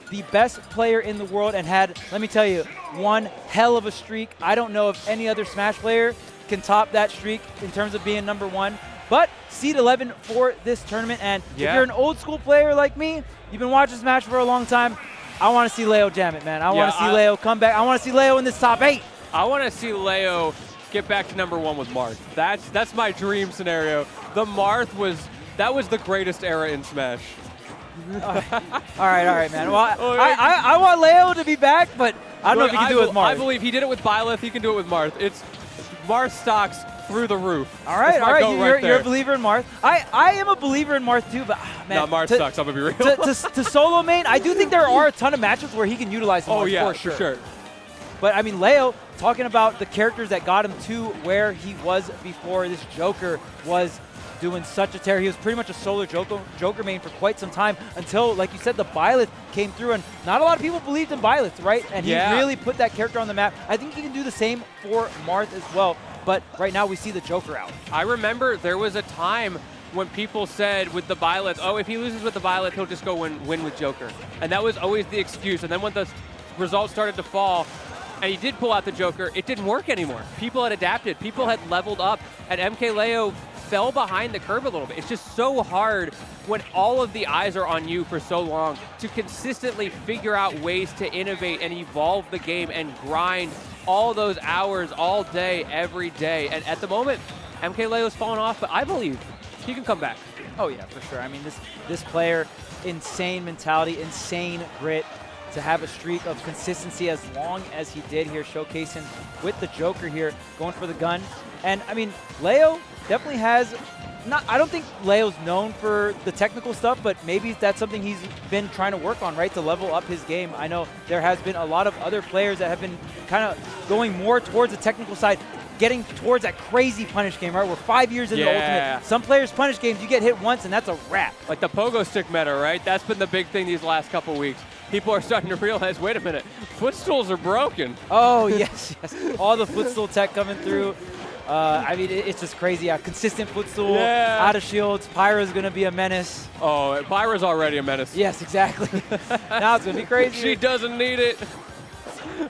the best player in the world and had, let me tell you, one hell of a streak. I don't know if any other Smash player can top that streak in terms of being #1. But seed 11 for this tournament, and if you're an old school player like me, you've been watching Smash for a long time, I want to see Leo jam it, man. I want to see Leo come back. I want to see Leo in this top 8. I want to see Leo get back to #1 with Marth. That's my dream scenario. The Marth that was the greatest era in Smash. All right, man. Well, I want Leo to be back, but I don't know if he can do it with Marth. I believe he did it with Byleth. He can do it with Marth. It's Marth stocks through the roof. All right. You're a believer in Marth. I am a believer in Marth too, but man. No, Marth sucks. I'm gonna be real. To solo main, I do think there are a ton of matchups where he can utilize Marth for sure. But I mean, Leo, talking about the characters that got him to where he was before, this Joker was doing such a tear. He was pretty much a solo Joker main for quite some time until, like you said, the Byleth came through, and not a lot of people believed in Byleth, right? And he really put that character on the map. I think he can do the same for Marth as well, but right now we see the Joker out. I remember there was a time when people said with the Byleth, oh, if he loses with the Byleth, he'll just go win with Joker. And that was always the excuse. And then when the results started to fall, and he did pull out the Joker, it didn't work anymore. People had adapted. People had leveled up, and MkLeo fell behind the curve a little bit. It's just so hard when all of the eyes are on you for so long to consistently figure out ways to innovate and evolve the game and grind all those hours all day, every day. And at the moment, MkLeo's fallen off, but I believe he can come back. Oh yeah, for sure. I mean, this player, insane mentality, insane grit, to have a streak of consistency as long as he did here, showcasing with the Joker here, going for the gun. And I mean, Leo definitely has, I don't think Leo's known for the technical stuff, but maybe that's something he's been trying to work on, right, to level up his game. I know there has been a lot of other players that have been kind of going more towards the technical side, getting towards that crazy punish game, right? We're 5 years into Ultimate. Some players' punish games, you get hit once and that's a wrap. Like the pogo stick meta, right? That's been the big thing these last couple weeks. People are starting to realize, wait a minute, footstools are broken. Oh, yes. All the footstool tech coming through. I mean, it's just crazy. Yeah, consistent footstool, out of shields. Pyra's going to be a menace. Oh, Pyra's already a menace. Yes, exactly. Now it's going to be crazy. She doesn't need it.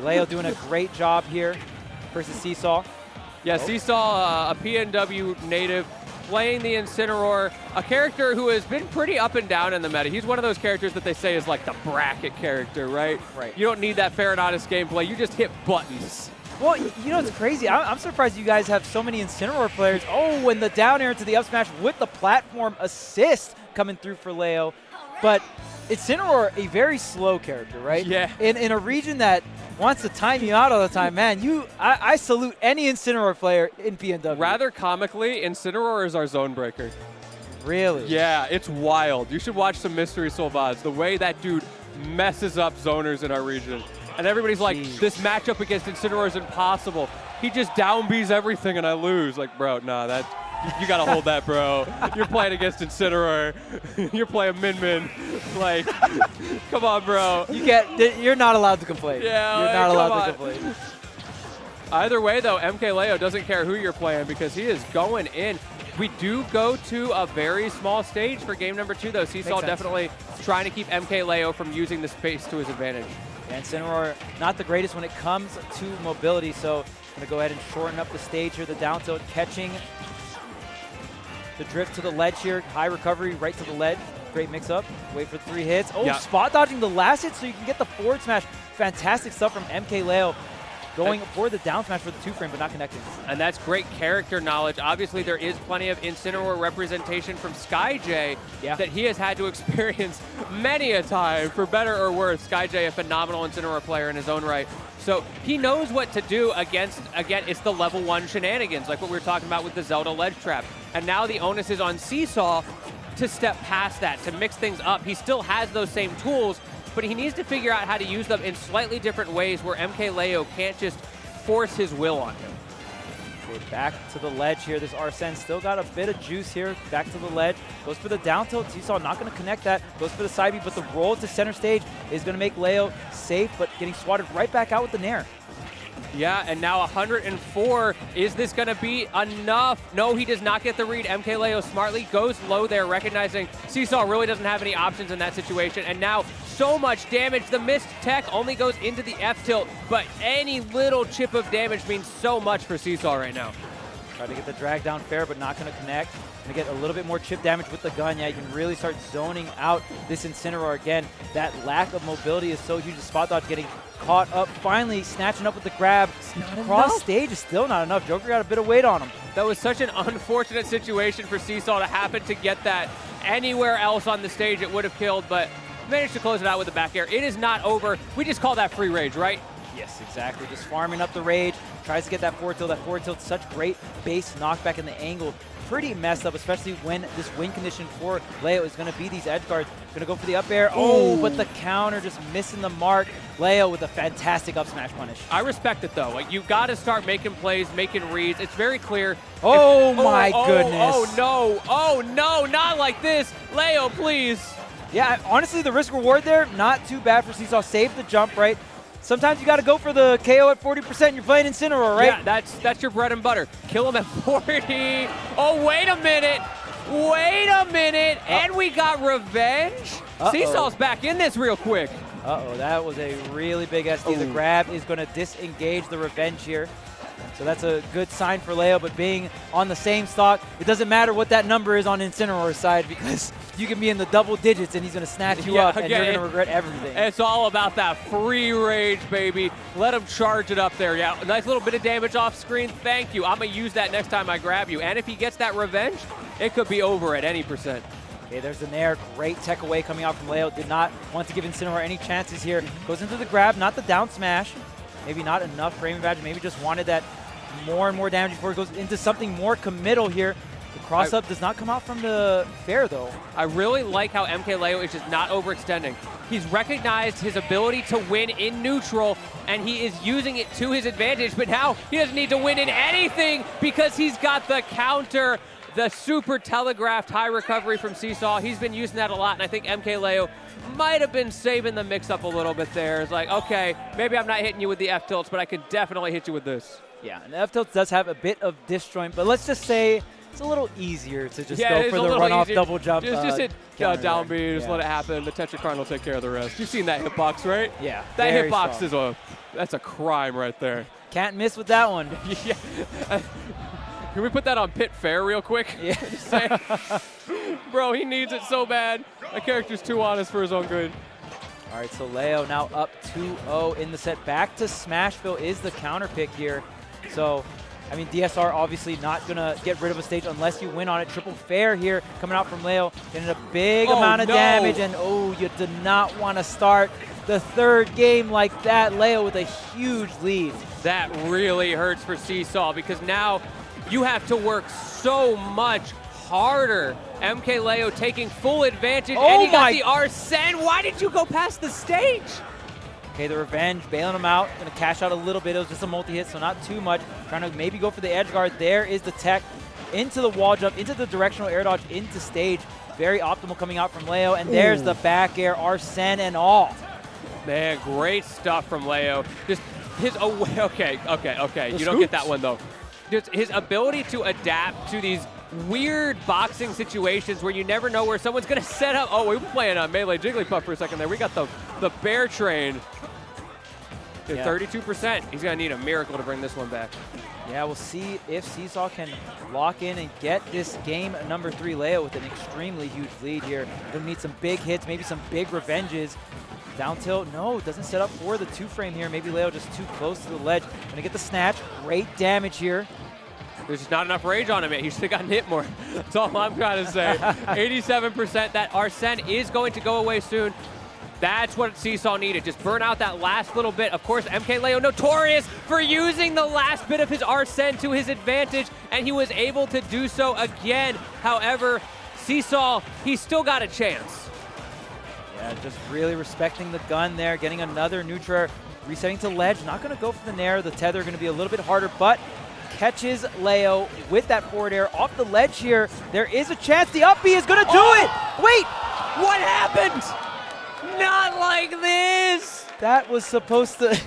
Leo doing a great job here versus Seesaw. Yeah, Seesaw, a PNW native, playing the Incineroar, a character who has been pretty up and down in the meta. He's one of those characters that they say is like the bracket character, right? Right. You don't need that Faradatus gameplay. You just hit buttons. Well, you know, it's crazy. I'm surprised you guys have so many Incineroar players. Oh, and the down air into the up smash with the platform assist coming through for Leo. But Incineroar, a very slow character, right? Yeah. In a region that wants to time you out all the time, man, I salute any Incineroar player in PNW. Rather comically, Incineroar is our zone breaker. Really? Yeah, it's wild. You should watch some Mystery Soul VODs. The way that dude messes up zoners in our region. And everybody's like, this matchup against Incineroar is impossible. He just down Bs everything and I lose. Like, bro, nah, you gotta hold that, bro. You're playing against Incineroar. You're playing Min. Like, come on, bro. You're not allowed to complain. Yeah, you're not allowed to complain. Either way, though, MkLeo doesn't care who you're playing because he is going in. We do go to a very small stage for game number 2, though. Seesaw definitely trying to keep MkLeo from using the space to his advantage. And Incineroar, not the greatest when it comes to mobility, so I'm going to go ahead and shorten up the stage here. The down tilt catching the drift to the ledge here. High recovery right to the ledge. Great mix-up. Wait for 3 hits. Oh, spot dodging the last hit so you can get the forward smash. Fantastic stuff from MkLeo. Going for the down smash for the 2-frame, but not connecting. And that's great character knowledge. Obviously, there is plenty of Incineroar representation from SkyJ that he has had to experience many a time, for better or worse. SkyJ, a phenomenal Incineroar player in his own right. So he knows what to do against, again, it's the level 1 shenanigans, like what we were talking about with the Zelda ledge trap. And now the onus is on Seesaw to step past that, to mix things up. He still has those same tools, but he needs to figure out how to use them in slightly different ways where MkLeo can't just force his will on him. Okay, back to the ledge here. This Arsene still got a bit of juice here. Back to the ledge. Goes for the down tilt. Seesaw not going to connect that. Goes for the side B, but the roll to center stage is going to make Leo safe, but getting swatted right back out with the Nair. Yeah, and now 104. Is this going to be enough? No, he does not get the read. MkLeo smartly goes low there, recognizing Seesaw really doesn't have any options in that situation. And now so much damage. The missed tech only goes into the F tilt, but any little chip of damage means so much for Seesaw right now. Try to get the drag down fair, but not going to connect. Going to get a little bit more chip damage with the gun. Yeah, you can really start zoning out this Incineroar again. That lack of mobility is so huge. The spot dodge getting caught up, finally snatching up with the grab. Cross stage is still not enough. Joker got a bit of weight on him. That was such an unfortunate situation for Seesaw to happen to get that anywhere else on the stage. It would have killed, but managed to close it out with the back air. It is not over. We just call that free rage, right? Yes, exactly. Just farming up the rage. Tries to get that forward tilt. That forward tilt, such great base knockback in the angle. Pretty messed up, especially when this win condition for Leo is going to be these edge guards. Going to go for the up air. Oh, but the counter just missing the mark. Leo with a fantastic up smash punish. I respect it, though. Like, you've got to start making plays, making reads. It's very clear. Oh, my goodness. Oh, no, not like this. Leo, please. Yeah, honestly, the risk reward there, not too bad for Seesaw. Save the jump, right? Sometimes you got to go for the KO at 40%. You're playing Incineroar, right? Yeah, that's your bread and butter. Kill him at 40. Oh, wait a minute. Wait a minute. And we got revenge. Seesaw's back in this real quick. Uh-oh, that was a really big SD. The grab is going to disengage the revenge here. So that's a good sign for Leo, but being on the same stock, it doesn't matter what that number is on Incineroar's side because you can be in the double digits and he's going to snatch you up and you're going to regret everything. It's all about that free rage, baby. Let him charge it up there. Yeah, a nice little bit of damage off screen. Thank you. I'm going to use that next time I grab you. And if he gets that revenge, it could be over at any percent. Okay, there's the nair. Great tech away coming out from Leo. Did not want to give Incineroar any chances here. Goes into the grab, not the down smash. Maybe not enough frame advantage. Maybe just wanted that more and more damage before it goes into something more committal here. The cross-up does not come out from the fair, though. I really like how MkLeo is just not overextending. He's recognized his ability to win in neutral, and he is using it to his advantage, but now he doesn't need to win in anything because he's got the counter. The super telegraphed high recovery from Seesaw. He's been using that a lot, and I think MkLeo might have been saving the mix-up a little bit there. It's like, okay, maybe I'm not hitting you with the F-tilts, but I could definitely hit you with this. Yeah, and F-tilt does have a bit of disjoint, but let's just say it's a little easier to just go for the runoff double jump. Just hit down B, just let it happen. The Tetracron will take care of the rest. You've seen that hitbox, right? Yeah, that hitbox is that's a crime right there. Can't miss with that one. Yeah. Can we put that on Pit Fair real quick? Yeah. Just say, bro, he needs it so bad. That character's too honest for his own good. All right, so Leo now up 2-0 in the set. Back to Smashville is the counter pick here. So, I mean, DSR obviously not going to get rid of a stage unless you win on it. Triple fair here coming out from Leo. Getting a big amount of damage, and you did not want to start the third game like that. Leo with a huge lead. That really hurts for Seesaw because now you have to work so much harder. MkLeo taking full advantage, and he got the Arsene. Why did you go past the stage? Okay, the revenge, bailing him out. Going to cash out a little bit. It was just a multi-hit, so not too much. Trying to maybe go for the edge guard. There is the tech into the wall jump, into the directional air dodge, into stage. Very optimal coming out from Leo, and there's the back air, Arsene and all. Man, great stuff from Leo. Just his okay. You don't get that one, though. Just his ability to adapt to these weird boxing situations where you never know where someone's going to set up. Oh, we were playing Melee Jigglypuff for a second there. We got the bear train. 32%. He's going to need a miracle to bring this one back. Yeah, we'll see if Seesaw can lock in and get this game number 3. Leo with an extremely huge lead here. Gonna need some big hits, maybe some big revenges. Down tilt, no, doesn't set up for the 2-frame here. Maybe Leo just too close to the ledge. Gonna get the snatch. Great damage here. There's just not enough rage on him yet. He should have gotten hit more. That's all I'm trying to say. 87%. That Arsene is going to go away soon. That's what Seesaw needed. Just burn out that last little bit. Of course, MkLeo notorious for using the last bit of his Arsene to his advantage, and he was able to do so again. However, Seesaw, he's still got a chance. Yeah, just really respecting the gun there, getting another neutral, resetting to ledge. Not going to go for the nair. The tether going to be a little bit harder, but catches Leo with that forward air off the ledge here. There is a chance the up B is going to do it. Wait, what happened? Not like this. That was supposed to.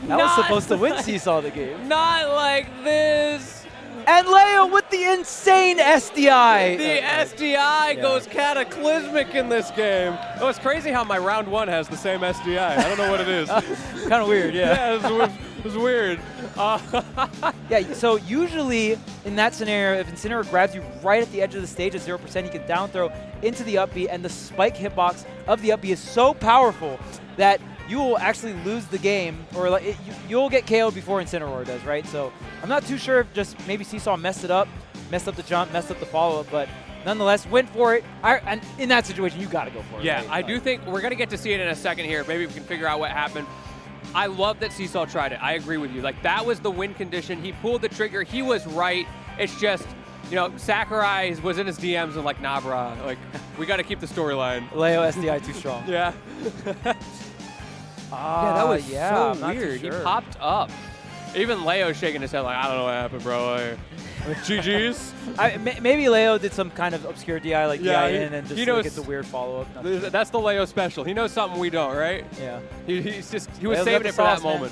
That was supposed to win Seesaw the game. Not like this. And Leo with the insane SDI. The SDI goes cataclysmic in this game. Oh, it's crazy how my round 1 has the same SDI. I don't know what it is. Kind of weird, yeah. Yeah, it's weird. Yeah, so usually in that scenario, if Incineroar grabs you right at the edge of the stage at 0%, you can down throw into the up B, and the spike hitbox of the up B is so powerful that you will actually lose the game, or like you'll get KO'd before Incineroar does, right? So I'm not too sure if just maybe Seesaw messed it up, messed up the jump, messed up the follow-up, but nonetheless, went for it. And in that situation, you got to go for it. Yeah, right? I do think we're going to get to see it in a second here. Maybe we can figure out what happened. I love that Seesaw tried it. I agree with you. Like, that was the win condition. He pulled the trigger. He was right. It's just, you know, Sakurai was in his DMs and like, nah, brah. Like, we got to keep the storyline. Leo SDI too strong. Yeah. Yeah, that was so weird. He popped up. Even Leo's shaking his head like, I don't know what happened, bro. Like, GG's. Maybe Leo did some kind of obscure DI, like DI in, and just knows, gets a weird follow-up. That's the Leo special. He knows something we don't, right? Yeah. He was Leo's saving it for that moment.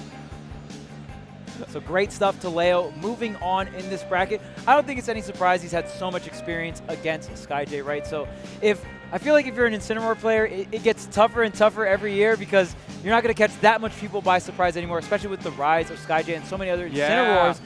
So great stuff to Leo. Moving on in this bracket, I don't think it's any surprise he's had so much experience against SkyJ, right? So I feel like if you're an Incineroar player, it gets tougher and tougher every year because you're not going to catch that much people by surprise anymore, especially with the rise of SkyJ and so many other Incineroars